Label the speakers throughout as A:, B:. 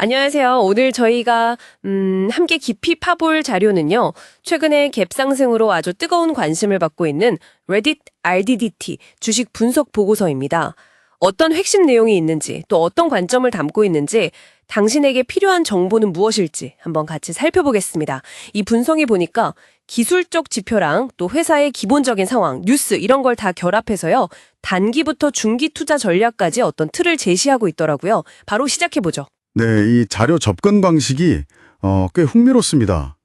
A: 안녕하세요. 오늘 저희가 함께 깊이 파볼 자료는요. 최근에 갭 상승으로 아주 뜨거운 관심을 받고 있는 Reddit RDDT 주식 분석 보고서입니다. 어떤 핵심 내용이 있는지 또 어떤 관점을 담고 있는지 당신에게 필요한 정보는 무엇일지 한번 같이 살펴보겠습니다. 이 분석이 보니까 기술적 지표랑 또 회사의 기본적인 상황, 뉴스 이런 걸 다 결합해서요. 단기부터 중기 투자 전략까지 어떤 틀을 제시하고 있더라고요. 바로 시작해보죠.
B: 네, 이 자료 접근 방식이 꽤 흥미롭습니다.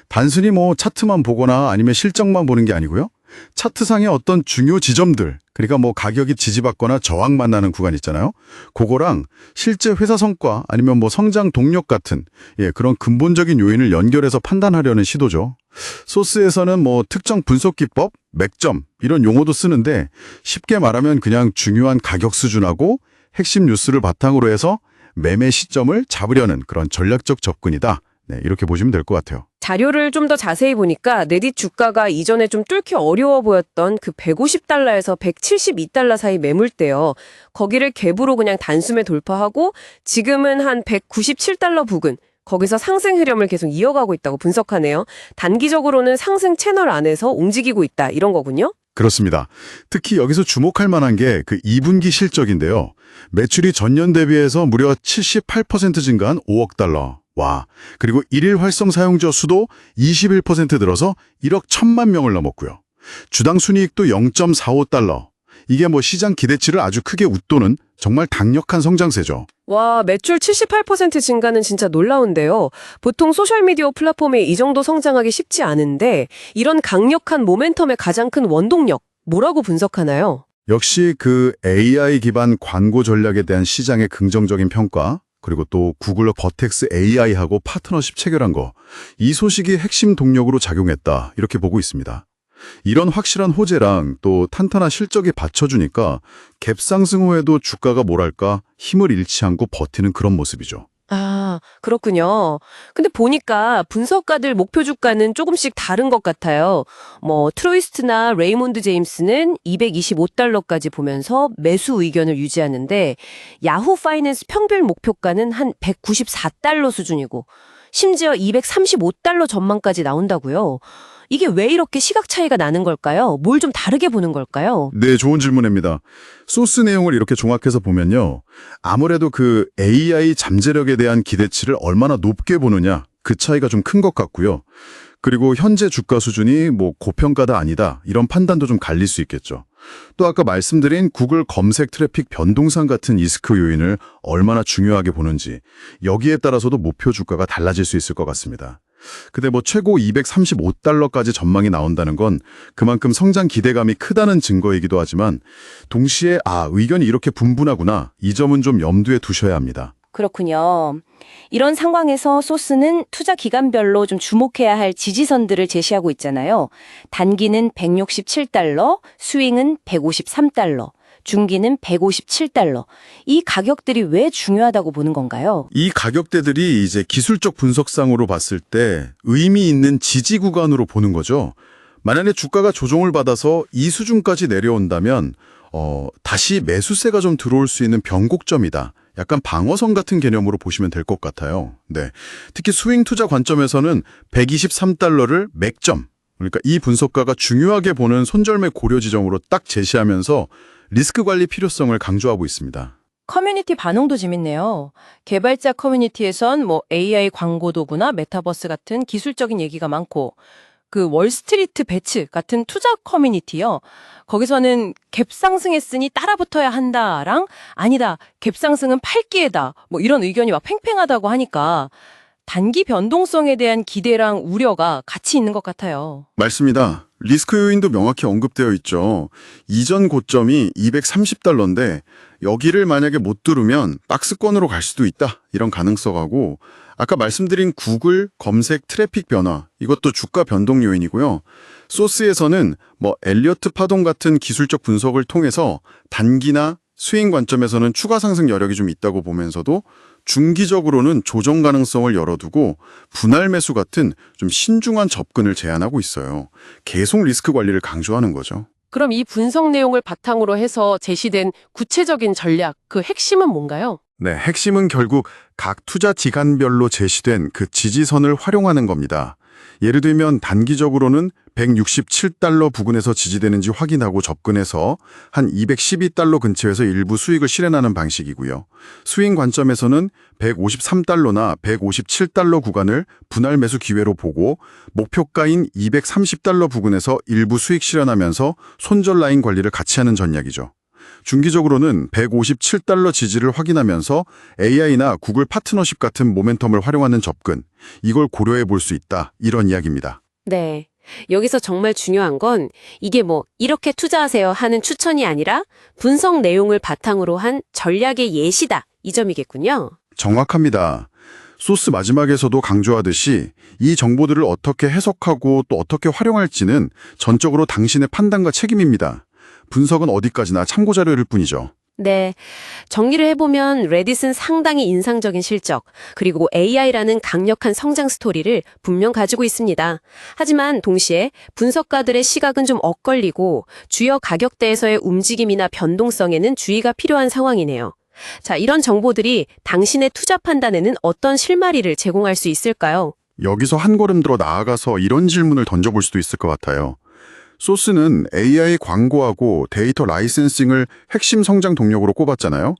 B: 단순히 차트만 보거나 아니면 실적만 보는 게 아니고요. 차트상의 어떤 중요 지점들, 그러니까 가격이 지지받거나 저항만 나는 구간 있잖아요. 그거랑 실제 회사 성과 아니면 성장 동력 같은 그런 근본적인 요인을 연결해서 판단하려는 시도죠. 소스에서는 특정 분석 기법, 맥점 이런 용어도 쓰는데 쉽게 말하면 그냥 중요한 가격 수준하고 핵심 뉴스를 바탕으로 해서 매매 시점을 잡으려는 그런 전략적 접근이다. 네, 이렇게 보시면 될 것 같아요.
A: 자료를 좀 더 자세히 보니까 레딧 주가가 이전에 좀 뚫기 어려워 보였던 그 150달러에서 172달러 사이 매물대요. 거기를 갭으로 그냥 단숨에 돌파하고 지금은 한 197달러 부근, 거기서 상승 흐름을 계속 이어가고 있다고 분석하네요. 단기적으로는 상승 채널 안에서 움직이고 있다 이런 거군요.
B: 그렇습니다. 특히 여기서 주목할 만한 게 그 2분기 실적인데요. 매출이 전년 대비해서 무려 78% 증가한 5억 달러. 와, 그리고 일일 활성 사용자 수도 21% 늘어서 1억 1천만 명을 넘었고요. 주당 순이익도 0.45달러. 이게 시장 기대치를 아주 크게 웃도는 정말 강력한 성장세죠.
A: 와, 매출 78% 증가는 진짜 놀라운데요. 보통 소셜미디어 플랫폼에 이 정도 성장하기 쉽지 않은데 이런 강력한 모멘텀의 가장 큰 원동력, 뭐라고 분석하나요?
B: 역시 그 AI 기반 광고 전략에 대한 시장의 긍정적인 평가, 그리고 또 구글 버텍스 AI하고 파트너십 체결한 거, 이 소식이 핵심 동력으로 작용했다 이렇게 보고 있습니다. 이런 확실한 호재랑 또 탄탄한 실적이 받쳐주니까 갭 상승 후에도 주가가 힘을 잃지 않고 버티는 그런 모습이죠.
A: 아, 그렇군요. 근데 보니까 분석가들 목표 주가는 조금씩 다른 것 같아요. 트로이스트나 레이몬드 제임스는 225달러까지 보면서 매수 의견을 유지하는데 야후 파이낸스 평별 목표가는 한 194달러 수준이고 심지어 235달러 전망까지 나온다고요. 이게 왜 이렇게 시각 차이가 나는 걸까요? 뭘 좀 다르게 보는 걸까요?
B: 네, 좋은 질문입니다. 소스 내용을 이렇게 종합해서 보면요. 아무래도 그 AI 잠재력에 대한 기대치를 얼마나 높게 보느냐, 그 차이가 좀 큰 것 같고요. 그리고 현재 주가 수준이 고평가다 아니다, 이런 판단도 좀 갈릴 수 있겠죠. 또 아까 말씀드린 구글 검색 트래픽 변동성 같은 리스크 요인을 얼마나 중요하게 보는지, 여기에 따라서도 목표 주가가 달라질 수 있을 것 같습니다. 근데 최고 235달러까지 전망이 나온다는 건 그만큼 성장 기대감이 크다는 증거이기도 하지만 동시에 의견이 이렇게 분분하구나, 이 점은 좀 염두에 두셔야 합니다.
C: 그렇군요. 이런 상황에서 소스는 투자 기간별로 좀 주목해야 할 지지선들을 제시하고 있잖아요. 단기는 167달러, 스윙은 153달러. 중기는 157달러. 이 가격들이 왜 중요하다고 보는 건가요?
B: 이 가격대들이 이제 기술적 분석상으로 봤을 때 의미 있는 지지 구간으로 보는 거죠. 만약에 주가가 조정을 받아서 이 수준까지 내려온다면 다시 매수세가 좀 들어올 수 있는 변곡점이다. 약간 방어선 같은 개념으로 보시면 될 것 같아요. 네, 특히 스윙 투자 관점에서는 123달러를 맥점, 그러니까 이 분석가가 중요하게 보는 손절매 고려 지점으로 딱 제시하면서 리스크 관리 필요성을 강조하고 있습니다.
C: 커뮤니티 반응도 재밌네요. 개발자 커뮤니티에선 AI 광고 도구나 메타버스 같은 기술적인 얘기가 많고 그 월스트리트 배츠 같은 투자 커뮤니티요. 거기서는 갭 상승했으니 따라붙어야 한다랑 아니다, 갭 상승은 팔 기회다. 이런 의견이 막 팽팽하다고 하니까 단기 변동성에 대한 기대랑 우려가 같이 있는 것 같아요.
B: 맞습니다. 리스크 요인도 명확히 언급되어 있죠. 이전 고점이 230달러인데 여기를 만약에 못 뚫으면 박스권으로 갈 수도 있다, 이런 가능성하고, 아까 말씀드린 구글 검색 트래픽 변화, 이것도 주가 변동 요인이고요. 소스에서는 엘리어트 파동 같은 기술적 분석을 통해서 단기나 스윙 관점에서는 추가 상승 여력이 좀 있다고 보면서도 중기적으로는 조정 가능성을 열어두고 분할 매수 같은 좀 신중한 접근을 제안하고 있어요. 계속 리스크 관리를 강조하는 거죠.
A: 그럼 이 분석 내용을 바탕으로 해서 제시된 구체적인 전략, 그 핵심은 뭔가요?
B: 네, 핵심은 결국 각 투자 기간별로 제시된 그 지지선을 활용하는 겁니다. 예를 들면 단기적으로는 167달러 부근에서 지지되는지 확인하고 접근해서 한 212달러 근처에서 일부 수익을 실현하는 방식이고요. 스윙 관점에서는 153달러나 157달러 구간을 분할 매수 기회로 보고 목표가인 230달러 부근에서 일부 수익 실현하면서 손절 라인 관리를 같이 하는 전략이죠. 중기적으로는 157달러 지지를 확인하면서 AI나 구글 파트너십 같은 모멘텀을 활용하는 접근, 이걸 고려해 볼 수 있다, 이런 이야기입니다.
A: 네. 여기서 정말 중요한 건 이게 뭐 이렇게 투자하세요 하는 추천이 아니라 분석 내용을 바탕으로 한 전략의 예시다. 이 점이겠군요.
B: 정확합니다. 소스 마지막에서도 강조하듯이 이 정보들을 어떻게 해석하고 또 어떻게 활용할지는 전적으로 당신의 판단과 책임입니다. 분석은 어디까지나 참고 자료일 뿐이죠.
A: 네. 정리를 해보면 레딧은 상당히 인상적인 실적, 그리고 AI라는 강력한 성장 스토리를 분명 가지고 있습니다. 하지만 동시에 분석가들의 시각은 좀 엇갈리고 주요 가격대에서의 움직임이나 변동성에는 주의가 필요한 상황이네요. 자, 이런 정보들이 당신의 투자 판단에는 어떤 실마리를 제공할 수 있을까요?
B: 여기서 한 걸음 더 나아가서 이런 질문을 던져볼 수도 있을 것 같아요. 소스는 AI 광고하고 데이터 라이센싱을 핵심 성장 동력으로 꼽았잖아요.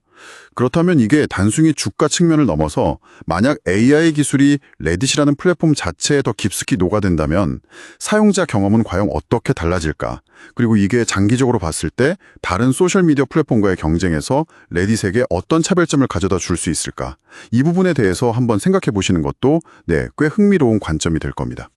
B: 그렇다면 이게 단순히 주가 측면을 넘어서 만약 AI 기술이 레딧이라는 플랫폼 자체에 더 깊숙이 녹아든다면 사용자 경험은 과연 어떻게 달라질까? 그리고 이게 장기적으로 봤을 때 다른 소셜미디어 플랫폼과의 경쟁에서 레딧에게 어떤 차별점을 가져다 줄 수 있을까? 이 부분에 대해서 한번 생각해 보시는 것도 꽤 흥미로운 관점이 될 겁니다.